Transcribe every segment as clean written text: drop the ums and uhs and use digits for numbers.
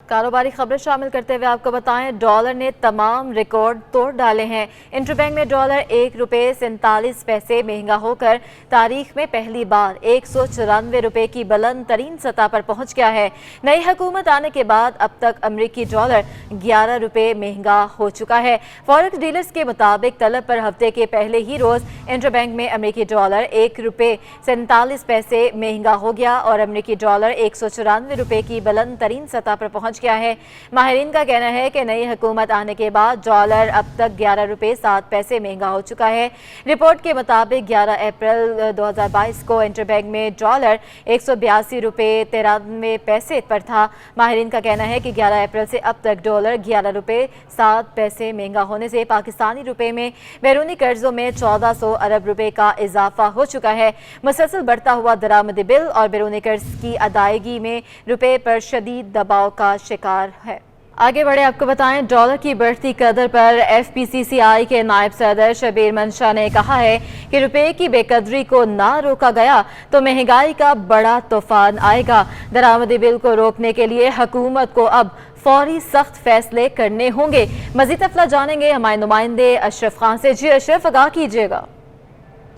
कारोबारी खबरें शामिल करते हुए आपको बताएं, डॉलर ने तमाम रिकॉर्ड तोड़ डाले हैं। इंटरबैंक में डॉलर ₹1.47 महंगा होकर तारीख में पहली बार ₹194 की बुलंद तरीन सतह पर पहुंच गया है। नई हुकूमत आने के बाद अब तक अमरीकी डॉलर ₹11 महंगा हो चुका है। फॉरेक्स डीलर्स के मुताबिक तलब पर हफ्ते के पहले ही रोज इंटरबैंक में अमरीकी डॉलर ₹1.47 महंगा हो गया और अमरीकी डॉलर ₹194 की बुलंद तरीन सतह पर पहुंच गया है। माहिरीन का कहना है कि नई हुकूमत आने के बाद डॉलर अब तक ₹11.07 महंगा हो चुका है। रिपोर्ट के मुताबिक 11 अप्रैल 2022 को इंटरबैंक में डॉलर ₹182.93 पर था। माहिरीन का कहना है कि 11 अप्रैल से अब तक डॉलर ₹11.07 महंगा होने से पाकिस्तानी रुपए में बैरूनी कर्जों में 1400 अरब रुपए का इजाफा हो चुका है। मुसलसल बढ़ता हुआ दरामदी बिल और बैरूनी कर्ज की अदायगी में रुपए पर शदीद दबाव का शिकार है। आगे बढ़े आपको बताएं, डॉलर की बढ़ती कदर पर FPCCI के नायब सदर शबीर मंशा ने कहा है कि रुपए की बेकदरी को ना रोका गया तो महंगाई का बड़ा तूफान आएगा। दरामदी बिल को रोकने के लिए हुकूमत को अब फौरी सख्त फैसले करने होंगे। मजीद तफला जानेंगे हमारे नुमाइंदे अशरफ खान से। जी अशरफ, आगाह कीजिएगा।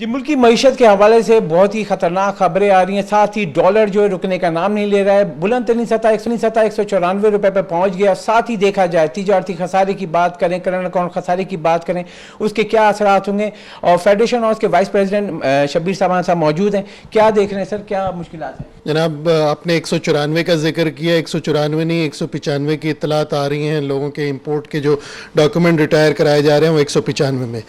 जी, मुल्क की मईशत के हवाले से बहुत ही खतरनाक खबरें आ रही हैं। साथ ही डॉलर जो है रुकने का नाम नहीं ले रहा है। बुलंद तरीन सतह ₹194 पर पहुंच गया। साथ ही देखा जाए तिजारती खसारे की बात करें, करंट अकाउंट खसारे की बात करें, उसके क्या असरात होंगे। और फेडरेशन हाउस के वाइस प्रेसिडेंट शब्बीर साहब मौजूद हैं। क्या देख रहे हैं सर, क्या मुश्किलात हैं? जनाब, आपने 194 का जिक्र किया। 194 नहीं 195 की इतलात आ रही हैं। लोगों के इंपोर्ट के जो डॉक्यूमेंट रिटायर कराए जा रहे हैं वो 195 में।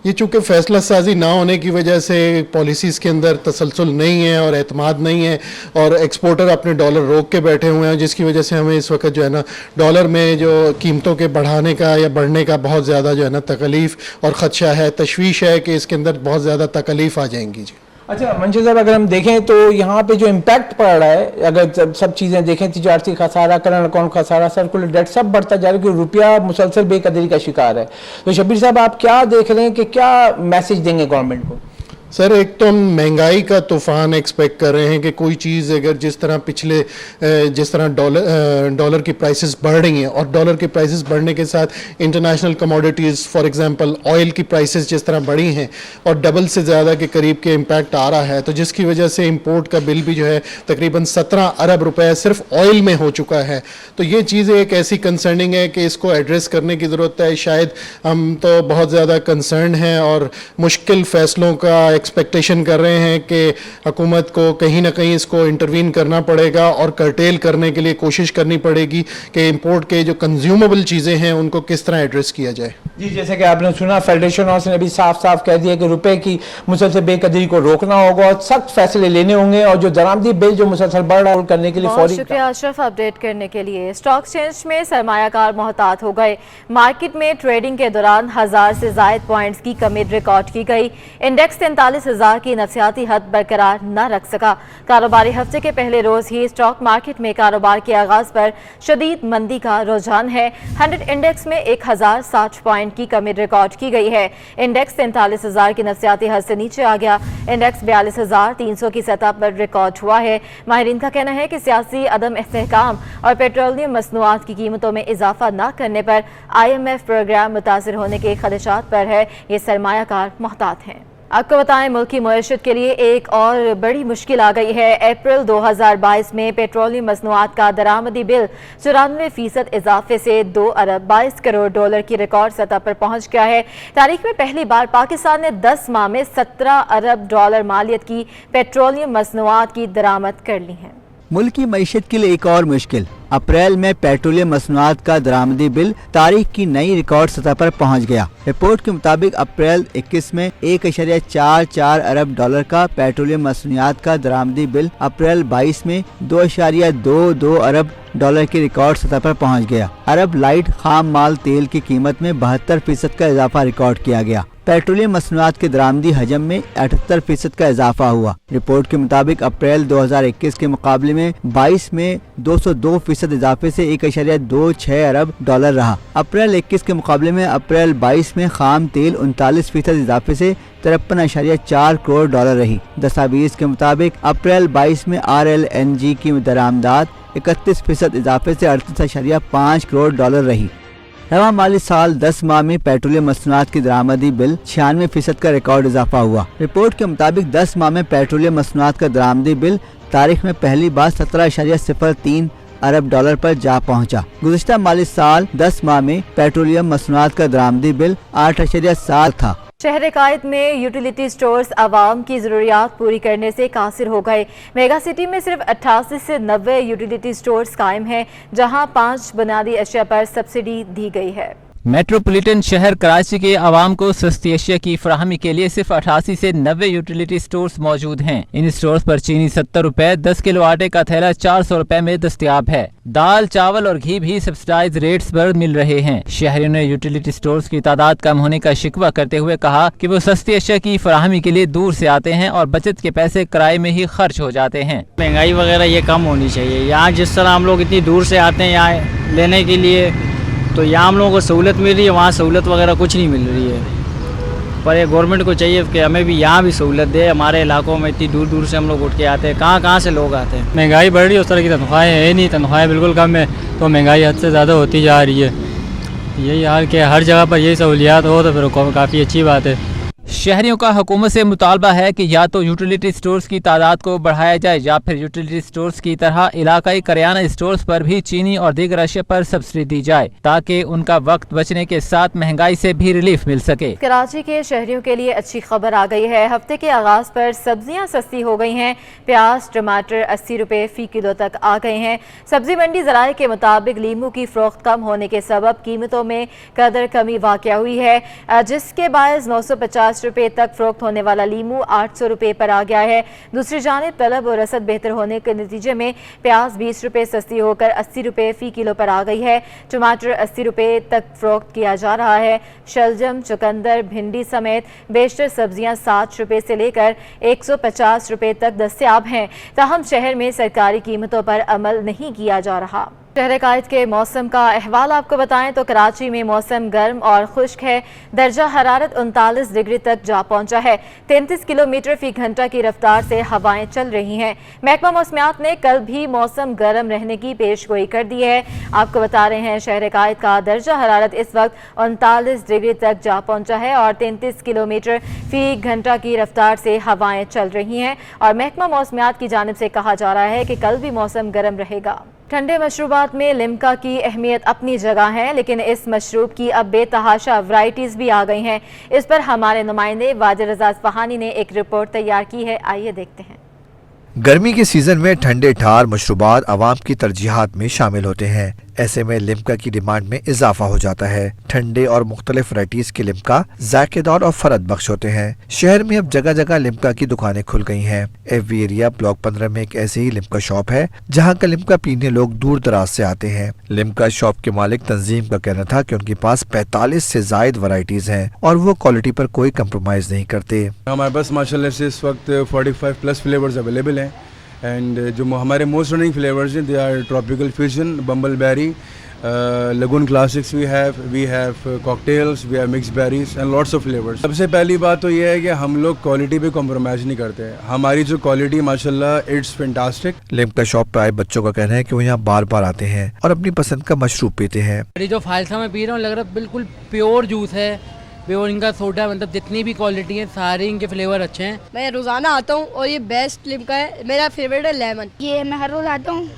ये चूँकि फैसला साजी ना होने की वजह से पॉलिसीज़ के अंदर तसलसल नहीं है और एतमाद नहीं है और एक्सपोर्टर अपने डॉलर रोक के बैठे हुए हैं, जिसकी वजह से हमें इस वक्त जो है ना डॉलर में जो कीमतों के बढ़ाने का या बढ़ने का बहुत ज़्यादा जो है ना तकलीफ़ और ख़दशा है, तशवीश है कि इसके अंदर बहुत ज़्यादा तकलीफ़ आ जाएंगी। जी अच्छा मंशा साहब, अगर हम देखें तो यहाँ पे जो इम्पैक्ट पड़ रहा है, अगर सब चीज़ें देखें, तिजारती खसारा, करंट अकाउंट खसारा, सर्कुलर डेट सब बढ़ता जा रहा है कि रुपया मुसलसल बेकदरी का शिकार है। तो शबीर साहब, आप क्या देख रहे हैं कि क्या मैसेज देंगे गवर्नमेंट को? सर, एक तो हम महंगाई का तूफ़ान एक्सपेक्ट कर रहे हैं कि कोई चीज़ अगर जिस तरह डॉलर की प्राइसेस बढ़ रही हैं और डॉलर की प्राइसेस बढ़ने के साथ international commodities, for example oil की प्राइसेस जिस तरह बढ़ी हैं और डबल से ज़्यादा के करीब के इम्पैक्ट आ रहा है, तो जिसकी वजह से इंपोर्ट का बिल भी जो है तकरीबन 17 अरब रुपए सिर्फ ऑयल में हो चुका है। तो ये चीज़ एक ऐसी कंसर्निंग है कि इसको एड्रेस करने की ज़रूरत है। शायद हम तो बहुत ज़्यादा कंसर्न हैं और मुश्किल फ़ैसलों का एक्सपेक्टेशन कर रहे हैं कि हुकूमत को कहीं ना कहीं इसको इंटरवीन करना पड़ेगा और कर्टेल करने के लिए कोशिश करनी पड़ेगी कि इंपोर्ट के जो कंज्यूमेबल चीज़ें हैं उनको किस तरह एड्रेस किया जाए। जी, जैसे कि आपने सुना, फेडरेशन हाउस ने भी साफ साफ कह दिया कि रुपए की मुसलसल बेकदरी को रोकना होगा और सख्त फैसले लेने होंगे और जो दरामदी बिल जो मुसलसल बढ़ रहा है करने के लिए फौरी। शुक्रिया अशरफ अपडेट करने के लिए। स्टॉक एक्सचेंज में सरमायाकार मोहतात हो गए। मार्केट में ट्रेडिंग के दौरान 1000 से जायद पॉइंट्स की कमी रिकॉर्ड की गई। इंडेक्स 43,000 की नफसियाती हद बरकरार न रख सका। कारोबारी हफ्ते के पहले रोज ही स्टॉक मार्केट में कारोबार के आगाज पर शदीद मंदी का रुझान है। 100 इंडेक्स में 1060 पॉइंट की कमी रिकॉर्ड की गई है। इंडेक्स 43,000 की नफसियाती हद से नीचे आ गया। इंडेक्स 42,300 की सतह पर रिकॉर्ड हुआ है। माहिरीन का कहना है कि सियासी अदम इस्तेहकाम और पेट्रोलियम मसनूआत की कीमतों में इजाफा न करने पर IMF प्रोग्राम मुतासिर होने के खदशात पर है। ये सरमायाकार मोहतात हैं। आपको बताएं, मुल्क की मईशत के लिए एक और बड़ी मुश्किल आ गई है। अप्रैल 2022 में पेट्रोलियम मसनूआत का दरामदी बिल 94% इजाफे से 2 अरब 22 करोड़ डॉलर की रिकॉर्ड सतह पर पहुंच गया है। तारीख में पहली बार पाकिस्तान ने 10 माह में 17 अरब डॉलर मालियत की पेट्रोलियम मसनूआत की दरामद कर ली है। मुल्क की मईशत के लिए एक और मुश्किल। अप्रैल में पेट्रोलियम मसनूआत का दरामदी बिल तारीख की नई रिकॉर्ड सतह पर पहुंच गया। रिपोर्ट के मुताबिक अप्रैल 21 में 1.44 अरब डॉलर का पेट्रोलियम मसनूआत का दरामदी बिल अप्रैल 22 में 2.22 अरब डॉलर की रिकॉर्ड सतह पर पहुंच गया। अरब लाइट खाम माल तेल की कीमत में 72% का इजाफा रिकॉर्ड किया गया। पेट्रोलियम मसनूआत के दरामदी हजम में 78% का इजाफा हुआ। रिपोर्ट के मुताबिक अप्रैल 2021 के मुकाबले में 22 में 202% इजाफे से 1.26 अरब डॉलर रहा। अप्रैल 21 के मुकाबले में अप्रैल 22 में खाम तेल 39% इजाफे से 53.4 करोड़ डॉलर रही। दस्तावेज के मुताबिक अप्रैल 22 में RLNG की दरामदात 31% इजाफे से 38.5 करोड़ डॉलर रही। रवा माली साल 10 माह में पेट्रोलियम मसनूआत की दरामदी बिल 96% का रिकॉर्ड इजाफा हुआ। रिपोर्ट के मुताबिक 10 माह में पेट्रोलियम मसनूआत का दरामदी बिल तारीख में पहली बार 17.03 अरब डॉलर पर जा पहुंचा। गुज़िश्ता माली साल 10 माह में पेट्रोलियम मसनूआत का दरामदी बिल 8.7 था। शहर कायद में यूटिलिटी स्टोर्स आवाम की ज़रूरियात पूरी करने से कासिर हो गए। मेगा सिटी में सिर्फ 88 से 90 यूटिलिटी स्टोर्स कायम हैं, जहां 5 बुनियादी अशिया पर सब्सिडी दी गई है। मेट्रोपॉलिटन शहर कराची के आवाम को सस्ती अशिया की फराहमी के लिए सिर्फ 88 से 90 यूटिलिटी स्टोर्स मौजूद हैं। इन स्टोर्स पर चीनी 70 रुपए, 10 किलो आटे का थैला 400 रुपए में दस्तयाब है। दाल, चावल और घी भी सब्सिडाइज रेट्स पर मिल रहे हैं। शहरियों ने यूटिलिटी स्टोर्स की तादाद कम होने का शिकवा करते हुए कहा कि वो सस्ती अशिया की फराहमी के लिए दूर से आते हैं और बचत के पैसे किराए में ही खर्च हो जाते हैं। महंगाई वगैरह ये कम होनी चाहिए। यहाँ जिस तरह हम लोग इतनी दूर से आते हैं यहाँ लेने के लिए, तो यहाँ हम लोगों को सहूलत मिल रही है, वहाँ सहूलत वगैरह कुछ नहीं मिल रही है। पर ये गवर्नमेंट को चाहिए कि हमें भी यहाँ भी सहूलत दे। हमारे इलाकों में इतनी दूर दूर से हम लोग उठ के आते हैं, कहाँ कहाँ से लोग आते हैं। महंगाई बढ़ रही है, उस तरह की तनख्वाहें है नहीं, तनख्वाहें बिल्कुल कम है, तो महंगाई हद से ज़्यादा होती जा रही है। यही हाल कि हर जगह पर यही सहूलियात हो तो फिर काफ़ी अच्छी बात है। शहरियों का हुकूमत से मुतालबा है कि या तो यूटिलिटी स्टोर्स की तादाद को बढ़ाया जाए या फिर यूटिलिटी स्टोर्स की तरह इलाकाई करियाना स्टोर्स पर भी चीनी और दीगर अशिया पर सब्सिडी दी जाए, ताकि उनका वक्त बचने के साथ महंगाई से भी रिलीफ मिल सके। कराची के शहरियों के लिए अच्छी खबर आ गई है। हफ्ते के आगाज पर सब्जियां सस्ती हो गई हैं। प्याज, टमाटर 80 रुपए फी किलो तक आ गए हैं। सब्जी मंडी ज़राए के मुताबिक लीमू की फ़रोख्त कम होने के सबब कीमतों में कदर कमी वाक़या हुई है, जिसके बायस 950 रुपए तक फरोख्त होने वाला लीमू 800 रुपए पर आ गया है। दूसरी जानिब तलब और रसद बेहतर होने के नतीजे में प्याज 20 रुपए सस्ती होकर 80 रुपए फी किलो पर आ गई है। टमाटर 80 रुपए तक फरोख्त किया जा रहा है। शलजम, चुकंदर, भिंडी समेत बेशतर सब्जियां 60 रुपए से लेकर 150 रुपए तक दस्तयाब हैं। ताहम शहर में सरकारी कीमतों पर अमल नहीं किया जा रहा। शहर कायद के मौसम का अहवाल आपको बताएं तो कराची में मौसम गर्म और खुश्क है। दर्जा हरारत 39 डिग्री तक जा पहुंचा है। 33 किलोमीटर फी घंटा की रफ्तार से हवाएं चल रही हैं। महकमा मौसमियात ने कल भी मौसम गर्म रहने की पेशगोई कर दी है। आपको बता रहे हैं शहर कायद का दर्जा हरारत इस वक्त 39 डिग्री तक जा पहुंचा है और 33 किलोमीटर फी घंटा की रफ्तार से हवाएं चल रही हैं। और महकमा मौसमियात की जानिब से कहा जा रहा है कि कल भी मौसम गर्म रहेगा। ठंडे मशरूबात में लिम्का की अहमियत अपनी जगह है, लेकिन इस मशरूब की अब बेतहाशा वैरायटीज़ भी आ गई हैं। इस पर हमारे नुमाइंदे वाजिर रज़ा इस्फ़हानी ने एक रिपोर्ट तैयार की है, आइए देखते हैं। गर्मी के सीजन में ठंडे ठार मशरूबात आवाम की तरजीहात में शामिल होते हैं। ऐसे में लिम्का की डिमांड में इजाफा हो जाता है। ठंडे और मुख्तलिफ वैरायटीज के लिम्का जायकेदार और फरद बख्श होते हैं। शहर में अब जगह जगह लिम्का की दुकानें खुल गई हैं। एफवी एरिया ब्लॉक 15 में एक ऐसी ही लिम्का शॉप है, जहां का लिम्का पीने लोग दूर दराज से आते हैं। लिम्का शॉप के मालिक तंजीम का कहना था कि उनके पास 45 से जायद वैरायटीज हैं और वो क्वालिटी पर कोई कम्प्रोमाइज नहीं करते। हमारे पास माशाल्लाह से इस वक्त 45 प्लस फ्लेवर्स अवेलेबल हैं। एंड जो हमारे मोस्ट रनिंग फ्लेवर्स हैं, they are tropical fusion, bumble berry, lagoon classics, we have cocktails, we have mix berries and lots of flavours. सबसे पहली बात तो ये है कि हम लोग क्वालिटी पे कॉम्प्रोमाइज़ नहीं करते। हमारी जो क्वालिटी माशाल्लाह इट्स फैंटास्टिक। लिम्का शॉप पर आए बच्चों का कहना है कि वो यहाँ बार बार आते हैं और अपनी पसंद का मशरूब पीते हैं। जो फालसा में पी रहा हूँ लग रहा है बिल्कुल प्योर जूस है। और इनका सोडा मतलब जितनी भी क्वालिटी है सारे इनके फ्लेवर अच्छे हैं। मैं रोज़ाना आता हूँ और ये बेस्ट लिम्का है। मेरा फेवरेट है लेमन। ये मैं हर रोज़ आता हूँ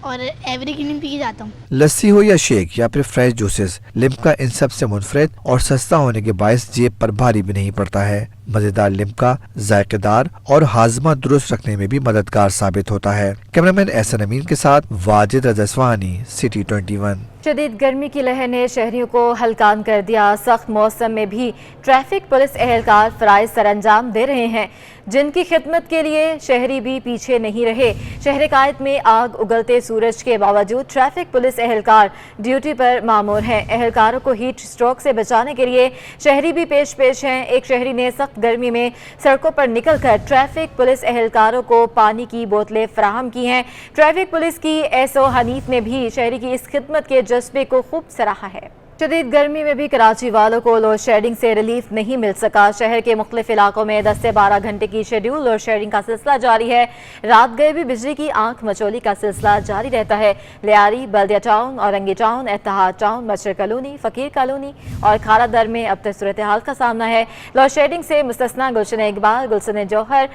और एवरी इवनिंग पी के जाता हूँ। लस्सी हो या शेक या फिर फ्रेश जूसेस, लिम्का इन सब से मुनफरिद और सस्ता होने के बायस जेब पर भारी भी नहीं पड़ता है। मजेदार लिम्का जायकेदार और हाजमा दुरुस्त रखने में भी मददगार साबित होता है। कैमरामैन एहसन अमीन के साथ वाजिद रज़ा इस्फ़हानी, सिटी 21। शदीद गर्मी की लहर ने शहरियों को हलकान कर दिया। सख्त मौसम में भी ट्रैफिक पुलिस एहलकार फराइज सरअंजाम दे रहे हैं, जिनकी खिदमत के लिए शहरी भी पीछे नहीं रहे। शहर कायद में आग उगलते सूरज के बावजूद ट्रैफिक पुलिस एहलकार ड्यूटी पर मामूर हैं। एहलकारों को हीट स्ट्रोक से बचाने के लिए शहरी भी पेश हैं। एक शहरी ने सख्त गर्मी में सड़कों पर निकलकर ट्रैफिक पुलिस एहलकारों को पानी की बोतलें फराहम की हैं। ट्रैफिक पुलिस की एसओ हनीफ ने भी शहरी की इस खिदमत के जज्बे को खूब सराहा है। शदीद गर्मी में भी कराची वालों को लोड शेडिंग से रिलीफ नहीं मिल सका। शहर के मुख्तलिफ इलाकों में 10 से 12 घंटे की शेड्यूल लोड शेडिंग का सिलसिला जारी है। रात गए भी बिजली की आंख मचोली का सिलसिला जारी रहता है। लियारी, बल्दिया टाउन, औरंगी टाउन, इत्तेहाद टाउन, मस्जिद कॉलोनी, फकीर कॉलोनी और खारा दर में अब तक सूरत हाल का सामना है। लोड शेडिंग से मुस्तस्ना गुलशन इकबाल, गुलशन जौहर,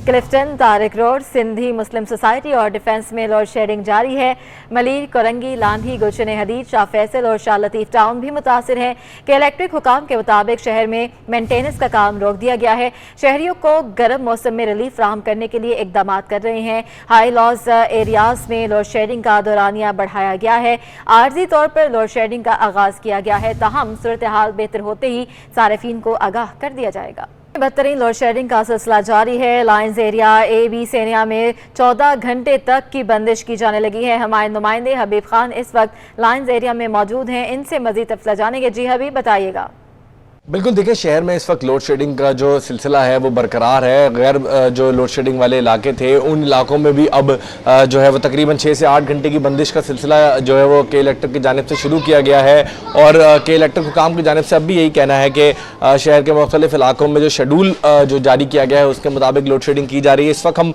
क्लिफ्टन, तारिक रोड, सिंधी मुस्लिम सोसाइटी और डिफेंस में लोड शेडिंग जारी है। मलीर, कोरंगी, लांधी, गुलशन हदीद, शाह फैसल और शाह लतीफ टाउन भी मुतासिर है कि इलेक्ट्रिक हुकाम के मुताबिक शहर में मेंटेनेंस का काम रोक दिया गया है। शहरियों को गर्म मौसम में रिलीफ फराहम करने के लिए इकदाम कर रहे हैं। हाई लॉस एरियाज में लोड शेडिंग का दौरानिया बढ़ाया गया है। आर्जी तौर पर लोड शेडिंग का आगाज किया गया है, ताहम सूरत हाल बेहतर होते ही सारिफीन को आगाह कर दिया जाएगा। बदतरीन लोड शेडिंग का सिलसिला जारी है। लाइन्स एरिया AB सेनिया में 14 घंटे तक की बंदिश की जाने लगी है। हमारे नुमाइंदे हबीब खान इस वक्त लाइन्स एरिया में मौजूद हैं, इनसे मजीद तफसील जानेंगे। जी हबीब, बताइएगा। बिल्कुल, देखिए शहर में इस वक्त लोड शेडिंग का जो सिलसिला है वो बरकरार है। गैर जो लोड शेडिंग वाले इलाके थे उन इलाकों में भी अब जो है वो तकरीबन 6 से 8 घंटे की बंदिश का सिलसिला जो है वो के इलेक्ट्रिक की जानिब से शुरू किया गया है। और के इलेक्ट्रिक हुकाम की जानिब से अब भी यही कहना है कि शहर के मुख्तलिफ इलाकों में जो शेड्यूल जो जारी किया गया है उसके मुताबिक लोड शेडिंग की जा रही है। इस वक्त हम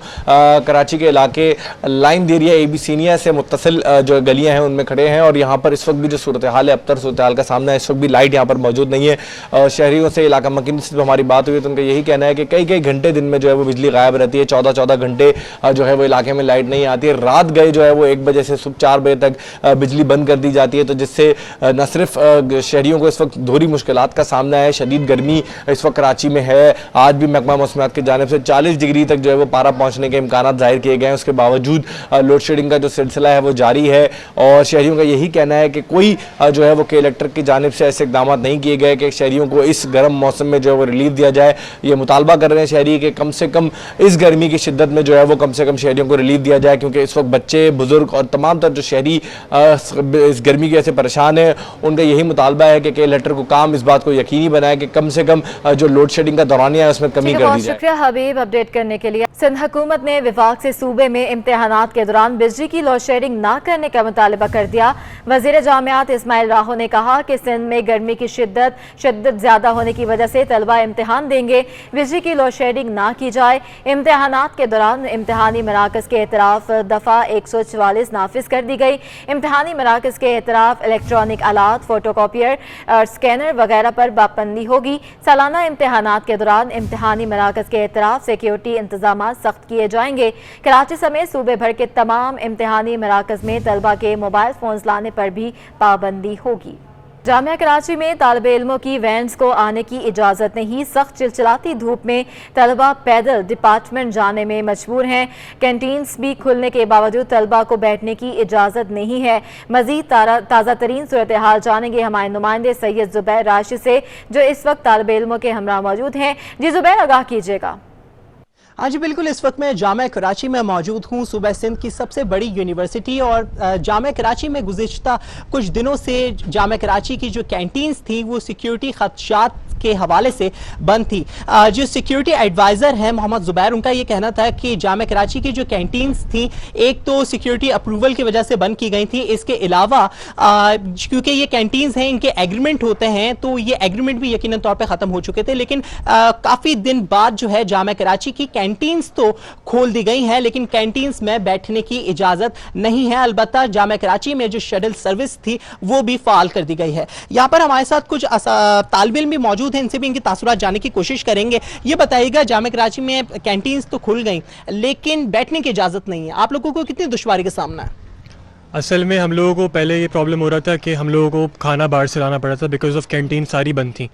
कराची के इलाके लाइन एरिया AB सीनिया से मुत्तसिल जो गलियाँ हैं उनमें खड़े हैं और यहाँ पर इस वक्त भी जो सूरत हाल है, अबतर सूरत हाल का सामना है। इस वक्त भी लाइट यहाँ पर मौजूद नहीं है। शहरियों से, इलाका मकीन से हमारी बात हुई तो उनका यही कहना है कि कई घंटे दिन में जो है वो बिजली गायब रहती है। 14 घंटे जो है वो इलाके में लाइट नहीं आती है। रात गए जो है वो 1 बजे से सुबह 4 बजे तक बिजली बंद कर दी जाती है, तो जिससे न सिर्फ शहरियों को इस वक्त दोहरी मुश्किलात का सामना है। शदीद गर्मी इस वक्त कराची में है। आज भी महकमा मौसमियात की जानिब से 40 डिग्री तक जो है वो पारा पहुँचने के इम्कान जाहिर किए गए हैं। उसके बावजूद लोड शेडिंग का जो सिलसिला है वो जारी है और शहरियों का यही कहना है कि कोई जो है वो के इलेक्ट्रिक की जानिब से ऐसे इकदाम नहीं किए गए कि शहरियों को इस गर्म मौसम में जो है वो रिलीफ दिया जाए। ये मुतालबा कर रहे हैं शहरी कि कम से कम इस गर्मी की शिद्दत में जो है वो कम से कम शहरियों को रिलीफ दिया जाए, क्योंकि इस वक्त बच्चे, बुजुर्ग और तमाम तर जो शहरी इस गर्मी की वजह से परेशान है, उनका यही मुतालबा है कि इलेक्ट्रिक को काम इस बात को यकीनी बनाए कि कम से कम जो लोड शेडिंग का दौरानिया है उसमें कमी कर दी जाए। शुक्रिया हबीब अपडेट करने के लिए। सिंध हुकूमत ने विभाग से सूबे में इम्तिहानात के दौरान बिजली की लोड शेडिंग न करने का मुतालबा कर दिया। वजीर जामियात इस्माइल राहो ने कहा कि सिंध में गर्मी की शिद्दत ज्यादा होने की वजह से तलबा इम्तिहान देंगे, बिजली की लोड शेडिंग ना की जाए। इम्तिहानात के दौरान इम्तिहानी मराकज के एतराफ दफ़ा 144 नाफिज कर दी गई। इम्तिहानी मराकज के एतराफ इलेक्ट्रॉनिक आलात, फोटोकॉपियर, स्कैनर वगैरह पर पाबंदी होगी। सालाना इम्तिहानात के दौरान इम्तिहानी मराकज के एतराफ सिक्योरिटी इंतजाम सख्त किए जाएंगे। कराची समेत सूबे भर के तमाम इम्तिहानी मराकज में तलबा के मोबाइल फोन लाने पर भी पाबंदी होगी। जामिया कराची में तालिबे इल्मों की वैन्स को आने की इजाज़त नहीं। सख्त चिलचिलाती धूप में तलबा पैदल डिपार्टमेंट जाने में मजबूर हैं। कैंटीन्स भी खुलने के बावजूद तलबा को बैठने की इजाज़त नहीं है। मज़ीद ताज़ा तरीन सूरत हाल जानेंगे हमारे नुमाइंदे सैयद ज़ुबैर राशि से, जो इस वक्त तालिबे इल्मों के हमरा मौजूद हैं। जी ज़ुबैर, आगाह कीजिएगा। हाँ जी बिल्कुल, इस वक्त मैं जामिया कराची में मौजूद हूँ, सूबा सिंध की सबसे बड़ी यूनिवर्सिटी। और जामिया कराची में गुज़िश्ता कुछ दिनों से जामिया कराची की जो कैंटीन्स थी वो सिक्योरिटी खदशात के हवाले से बंद थी। जो सिक्योरिटी एडवाइज़र हैं मोहम्मद ज़ुबैर, उनका ये कहना था कि जामिया कराची की जो कैंटीन्स थी एक तो सिक्योरिटी अप्रूवल की वजह से बंद की गई थी, इसके अलावा क्योंकि ये कैंटीन्स हैं इनके एग्रीमेंट होते हैं तो ये एग्रीमेंट भी यकीनन तौर पर ख़त्म हो चुके थे। लेकिन काफ़ी दिन बाद जो है जामिया कराची की कैंटीन्स तो खोल दी गई हैं, लेकिन कैंटीन्स में बैठने की इजाज़त नहीं है। अलबत्ता जामिया कराची में जो शटल सर्विस थी वो भी फ़ाल कर दी गई है। यहाँ पर हमारे साथ कुछ तालिबे इल्म भी मौजूद हैं, इनसे भी इनकी तासुरात जानने की कोशिश करेंगे। ये बताइएगा, जामिया कराची में कैंटीन्स तो खुल गई लेकिन बैठने की इजाज़त नहीं है, आप लोगों को कितनी दुश्वारी का सामना है? असल में हम लोगों को पहले ये प्रॉब्लम हो रहा था कि हम लोगों को खाना बाहर से लाना पड़ा था बिकॉज ऑफ कैंटीन सारी बंद थी।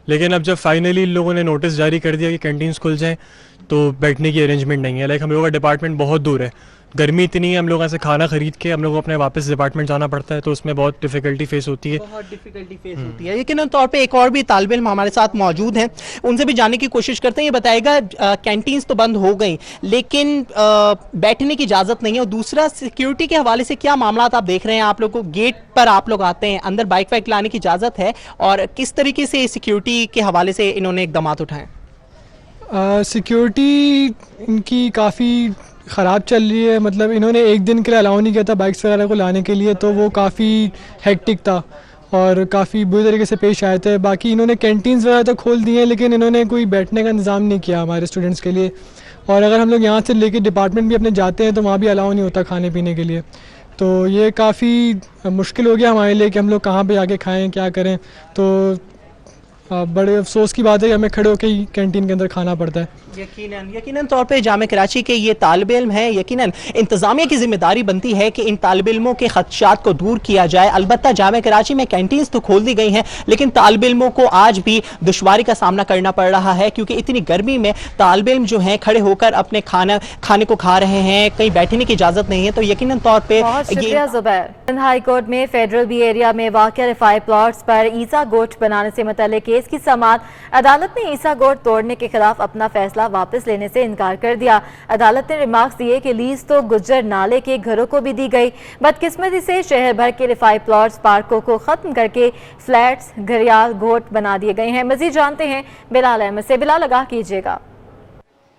लेकिन अब जब फाइनली लोगों ने नोटिस जारी कर दिया कि कैंटीन्स खुल जाएं तो बैठने की अरेंजमेंट नहीं है। लाइक हम लोगों का डिपार्टमेंट बहुत दूर है, गर्मी इतनी है, हम लोगों से खाना खरीद के हम लोगों को अपने वापस डिपार्टमेंट जाना पड़ता है, तो उसमें बहुत डिफिकल्टी फेस होती है। लेकिन तौर पे एक और भी तालिबे इल्म हमारे साथ मौजूद हैं, उनसे भी जानने की कोशिश करते हैं। ये बताएगा, कैंटीन्स तो बंद हो गई लेकिन बैठने की इजाज़त नहीं है। और दूसरा, सिक्योरिटी के हवाले से क्या मामला आप देख रहे हैं? आप लोग को गेट पर आप लोग आते हैं, अंदर बाइक वाइक लाने की इजाज़त है, और किस तरीके से सिक्योरिटी के हवाले से इन्होंने इकदाम उठाए? सिक्योरिटी इनकी काफ़ी ख़राब चल रही है। मतलब इन्होंने एक दिन के लिए अलाउ नहीं किया था बाइक्स वगैरह को लाने के लिए, तो वो काफ़ी हेक्टिक था। اور کافی بری طریقے سے پیش آئے تھے. باقی انہوں نے کینٹینز وغیرہ تو کھول دی ہیں لیکن انہوں نے کوئی بیٹھنے کا انتظام نہیں کیا ہمارے اسٹوڈنٹس کے لیے. اور اگر ہم لوگ یہاں سے لے کے ڈپارٹمنٹ بھی اپنے جاتے ہیں تو وہاں بھی الاؤ نہیں ہوتا کھانے پینے کے لیے. تو یہ کافی مشکل ہو گیا ہمارے لیے کہ ہم لوگ کہاں پہ جا کے کھائیں, کیا کریں. تو بڑے افسوس کی بات ہے کہ ہمیں کھڑے ہو کے ہی کینٹین کے اندر کھانا پڑتا ہے. یقیناً طور پہ جامعہ کراچی کے یہ طالب علم ہیں, یقیناً انتظامیہ کی ذمہ داری بنتی ہے کہ ان طالب علموں کے خدشات کو دور کیا جائے. البتہ جامعہ کراچی میں کینٹینز تو کھول دی گئی ہیں لیکن طالب علموں کو آج بھی دشواری کا سامنا کرنا پڑ رہا ہے کیونکہ اتنی گرمی میں طالب علم جو ہیں کھڑے ہو کر اپنے کھانے کو کھا رہے ہیں, کہیں بیٹھنے کی اجازت نہیں ہے. تو یقیناً طور پہ بہت شکریہ زبیر. سندھ ہائی کورٹ میں فیڈرل بی ایریا میں واقع رفائی پلاٹس پر عیسیٰ گوٹ بنانے سے متعلق کیس کی سماعت. عدالت نے عیسیٰ گوٹ توڑنے کے خلاف اپنا فیصلہ واپس لینے سے انکار کر دیا. عدالت نے ریمارکس دیے کہ لیز تو گجر نالے کے گھروں کو بھی دی گئی. بدقسمتی سے شہر بھر کے رفائی پلاٹس پارکوں کو ختم کر کے فلیٹس گھریال گوٹ بنا دیے گئے ہیں. مزید جانتے ہیں بلال احمد سے. بلال آگاہ کیجیے گا.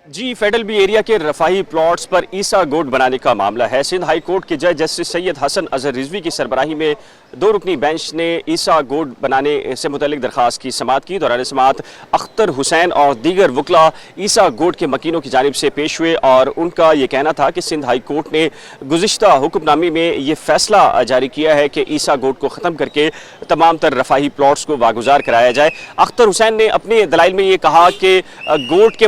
جی, فیڈرل بی ایریا کے رفاہی پلاٹس پر عیسیٰ گوٹ بنانے کا معاملہ ہے. سندھ ہائی کورٹ کے جج جسٹس سید حسن اظہر رضوی کی سربراہی میں 2 رکنی بینچ نے عیسیٰ گوٹ بنانے سے متعلق درخواست کی سماعت کی. دوران سماعت اختر حسین اور دیگر وکلا عیسیٰ گوٹ کے مکینوں کی جانب سے پیش ہوئے اور ان کا یہ کہنا تھا کہ سندھ ہائی کورٹ نے گزشتہ حکم نامے میں یہ فیصلہ جاری کیا ہے کہ عیسیٰ گوٹ کو ختم کر کے تمام تر رفاہی پلاٹس کو واگزار کرایا جائے. اختر حسین نے اپنے دلائل میں یہ کہا کہ گوٹ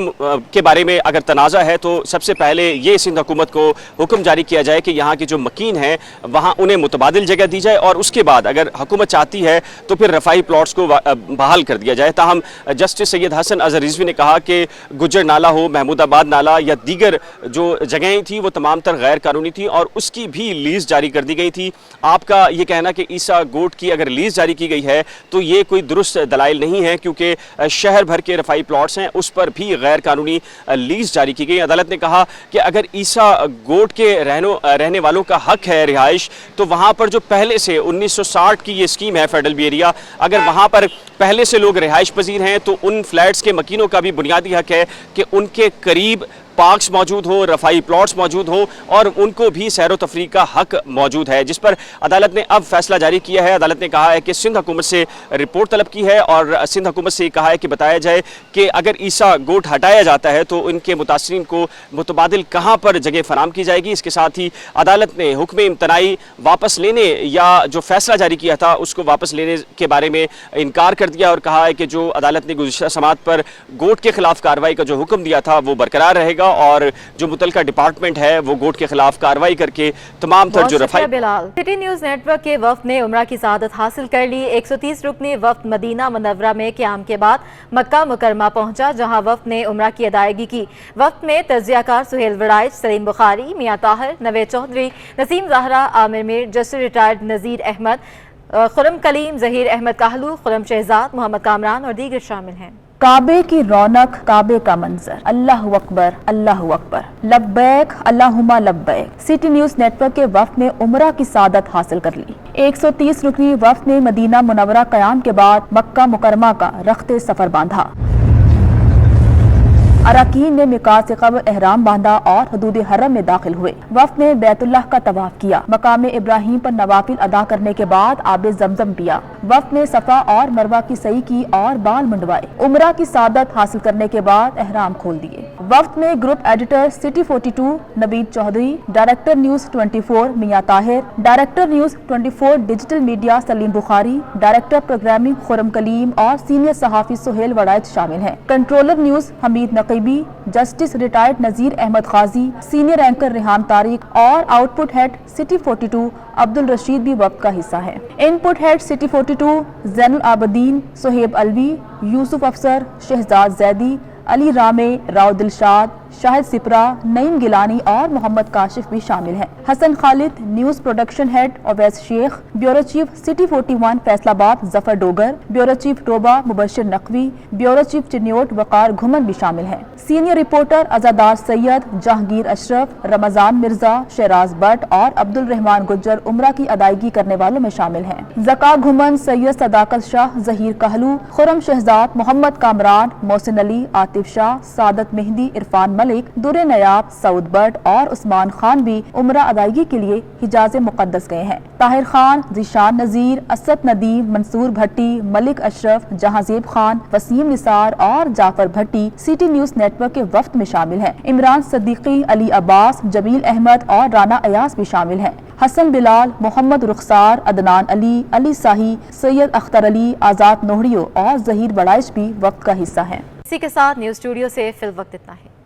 کے بارے میں اگر تنازع ہے تو سب سے پہلے یہ سندھ حکومت کو حکم جاری کیا جائے کہ یہاں کے جو مکین ہیں وہاں انہیں متبادل جگہ دی جائے اور اس کے بعد اگر حکومت چاہتی ہے تو پھر رفاہی پلاٹس کو بحال کر دیا جائے. تاہم جسٹس سید حسن اظہر رضوی نے کہا کہ گجر نالہ ہو, محمود آباد نالہ یا دیگر جو جگہیں تھیں وہ تمام تر غیر قانونی تھیں اور اس کی بھی لیز جاری کر دی گئی تھی. آپ کا یہ کہنا کہ عیسیٰ گوٹ کی اگر لیز جاری کی گئی ہے تو یہ کوئی درست دلائل نہیں ہے کیونکہ شہر بھر کے رفاہی پلاٹس ہیں اس پر بھی غیر قانونی لیز جاری کی گئی. عدالت نے کہا کہ اگر عیسیٰ گوٹ کے رہنے والوں کا حق ہے رہائش تو وہاں پر جو پہلے سے 1960 کی یہ اسکیم ہے فیڈرل بی ایریا, اگر وہاں پر پہلے سے لوگ رہائش پذیر ہیں تو ان فلیٹس کے مکینوں کا بھی بنیادی حق ہے کہ ان کے قریب پارکس موجود ہوں, رفاہی پلاٹس موجود ہوں اور ان کو بھی سیر و تفریح کا حق موجود ہے, جس پر عدالت نے اب فیصلہ جاری کیا ہے. عدالت نے کہا ہے کہ سندھ حکومت سے رپورٹ طلب کی ہے اور سندھ حکومت سے یہ کہا ہے کہ بتایا جائے کہ اگر عیسیٰ گوٹ ہٹایا جاتا ہے تو ان کے متاثرین کو متبادل کہاں پر جگہ فراہم کی جائے گی. اس کے ساتھ ہی عدالت نے حکم امتناعی واپس لینے یا جو فیصلہ جاری کیا تھا اس کو واپس لینے کے بارے میں انکار کر دیا اور کہا ہے کہ جو عدالت نے گزشتہ سماعت پر گوٹ کے خلاف کارروائی کا جو حکم دیا تھا وہ برقرار رہے گا اور جو متعلقہ ڈپارٹمنٹ ہے وہ گوٹ کے خلاف کارروائی کر کے تمام تر جو رفائی. بلال, سٹی نیوز نیٹ ورک کے وفد نے عمرہ کی سعادت حاصل کر لی. 130 رکنی وفد مدینہ منورہ میں قیام کے بعد مکہ مکرمہ پہنچا جہاں وفد نے عمرہ کی ادائیگی کی. وفد میں تجزیہ کار سہیل وڑائچ, سلیم بخاری, میاں طاہر, نوید چودھری, نسیم زہرا, عامر میر, جسٹس ریٹائرڈ نذیر احمد, خرم کلیم, ظہیر احمد کاہلو, خرم شہزاد, محمد کامران اور دیگر شامل ہیں. کعبے کی رونق, کعبے کا منظر, اللہ اکبر, اللہ اکبر, لبیک اللہم لبیک. سٹی نیوز نیٹ ورک کے وفد نے عمرہ کی سعادت حاصل کر لی. 130 رکنی وفد نے مدینہ منورہ قیام کے بعد مکہ مکرمہ کا رخت سفر باندھا. اراکین نے میقات سے قبل احرام باندھا اور حدود حرم میں داخل ہوئے. وفد نے بیت اللہ کا طواف کیا. مقام ابراہیم پر نوافل ادا کرنے کے بعد آب زمزم پیا. وفد نے صفا اور مروہ کی سعی کی اور بال منڈوائے. عمرہ کی سعادت حاصل کرنے کے بعد احرام کھول دیے. وفد میں group editor city 42 Naveed Chaudhry, director news 24 Mian Tahir, director news 24 digital media Salim Bukhari, director programming Khurram Kaleem اور سینئر صحافی سہیل وڑائچ شامل ہیں. Controller news Hameed Naqibi, justice retired Nazir Ahmed Ghazi, senior anchor Rehan Tariq اور آؤٹ پٹ ہیڈ سٹی 42 عبد الرشید بھی وفد کا حصہ ہیں. ان پٹ ہیڈ سٹی 42 زین العابدین, سہیب الوی, یوسف افسر, شہزاد زیدی, علی رامے, راؤ دلشاد, شاہد سپرا, نعیم گیلانی اور محمد کاشف بھی شامل ہیں. Hassan Khalid news production head Owais Sheikh, bureau chief city 41 Faisalabad Zafar Dogar, bureau chief Toba Mubashir Naqvi, bureau chief Chiniot Waqar Ghumman بھی شامل ہیں. سینئر رپورٹر عزادار سید, جہانگیر اشرف, رمضان مرزا, شہراز بٹ اور عبد الرحمان گجر عمرہ کی ادائیگی کرنے والوں میں شامل ہیں. زکا گھمن, سید صداقت شاہ, ظہیر کہلو, خرم شہزاد, محمد کامران, محسن علی, عاطف شاہ, سعادت مہدی, عرفان मलिक, दुर्रे नयाब, सऊद बट और उस्मान खान भी उम्रा अदायगी के लिए हिजाज मुकद्दस गए हैं। ताहिर खान, ज़ीशान नज़ीर, असद नदीम, मंसूर भट्टी, मलिक अशरफ, जहांज़ेब खान, वसीम निसार और जाफर भट्टी सिटी न्यूज़ नेटवर्क के वफ्द में शामिल हैं। इमरान सद्दीकी, अली अब्बास, जमील अहमद और राना अयास भी शामिल हैं। हसन बिलाल, मोहम्मद रुखसार, अदनान अली, अली साही, सैयद अख्तर अली, आज़ाद नोहरियो और ज़हीर बड़ाइश भी वक्त का हिस्सा हैं। इसी के साथ न्यूज़ स्टूडियो से फिल वक्त इतना है।